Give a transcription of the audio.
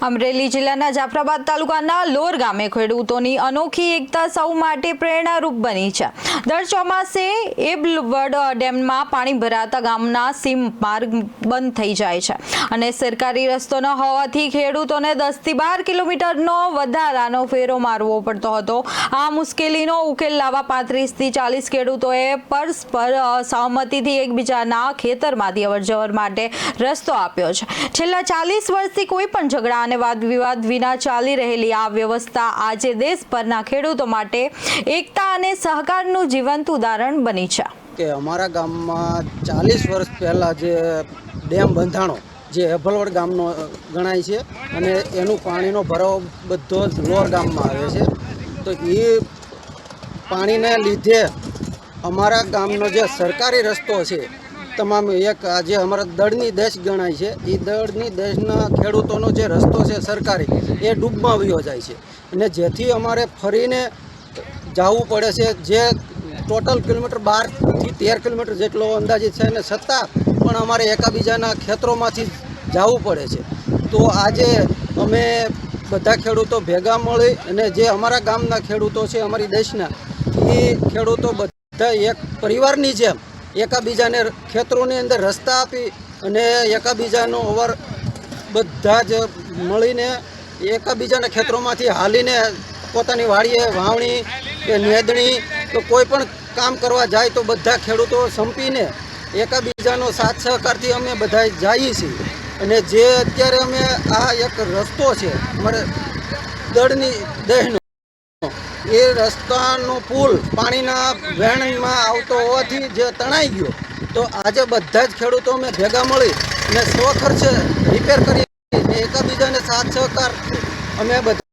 અમરેલી જિલ્લાના જાફરાબાદ તાલુકાના લોર ગામે ખેડૂતોની અનોખી એકતા સૌ માટે પ્રેરણારૂપ બની છે। દર ચોમાસે એબલવડ ડેમમાં પાણી ભરાતા ગામના સીમ માર્ગ બંધ થઈ જાય છે અને સરકારી રસ્તો ન હોવાથી ખેડૂતોને 10 થી 12 કિલોમીટરનો વધારાનો ફેરો મારવો પડતો હતો। આ મુશ્કેલીનો ઉકેલ લાવવા 35 થી 40 ખેડૂતોએ પરસ્પર સહમતિથી એકબીજાના ખેતરમાંથી અવરજવર માટે રસ્તો આપ્યો છે। છેલ્લા 40 વર્ષથી કોઈ પણ ઝઘડા અને વાદ વિવાદ વિના ચાલી રહેલી આ વ્યવસ્થા આજે દેશભરના ખેડૂતો માટે એકતા અને સહકારનું જીવંત ઉદાહરણ બની છે। કે અમારા ગામમાં 40 વર્ષ પહેલા જે ડેમ બંધાણો જે એભલવડ ગામનો ગણાય છે અને એનું પાણીનો ભરાવો બધો જ લોર ગામમાં આવે છે। તો એ પાણીને લીધે અમારા ગામનો જે સરકારી રસ્તો છે તમામ એક આજે અમારા દળની દેશ ગણાય છે એ દળની દેશના ખેડૂતોનો જે રસ્તો છે સરકારી એ ડૂબમાં વયો જાય છે અને જેથી અમારે ફરીને જવું પડે છે। જે ટોટલ કિલોમીટર 12 થી 13 કિલોમીટર જેટલો અંદાજિત છે અને છતાં પણ અમારે એકબીજાના ખેતરોમાંથી જવું પડે છે। તો આજે અમે બધા ખેડૂતો ભેગા મળી અને જે અમારા ગામના ખેડૂતો છે અમારી દેશના એ ખેડૂતો બધા એક પરિવારની જેમ એકબીજાને ખેતરોની અંદર રસ્તા આપી અને એકબીજાનો ઓવર બધા જ મળીને એકબીજાના ખેતરોમાંથી હાલીને પોતાની વાડીએ વાવણી કે નેદણી તો કોઈ પણ કામ કરવા જાય તો બધા ખેડૂતો સંપીને એકબીજાનો સાથ સહકારથી અમે બધા જઈએ છીએ। અને જે અત્યારે અમે આ એક રસ્તો છે અમારે દળની દેશનો એ રસ્તાનો પુલ પાણીના વહેણમાં આવતો હોવાથી જે તણાઈ ગયો તો આજે બધા જ ખેડૂતો અમે ભેગા મળી અને સ્વખર્ચે રિપેર કરી એકબીજાને સાથ સહકાર અમે બધા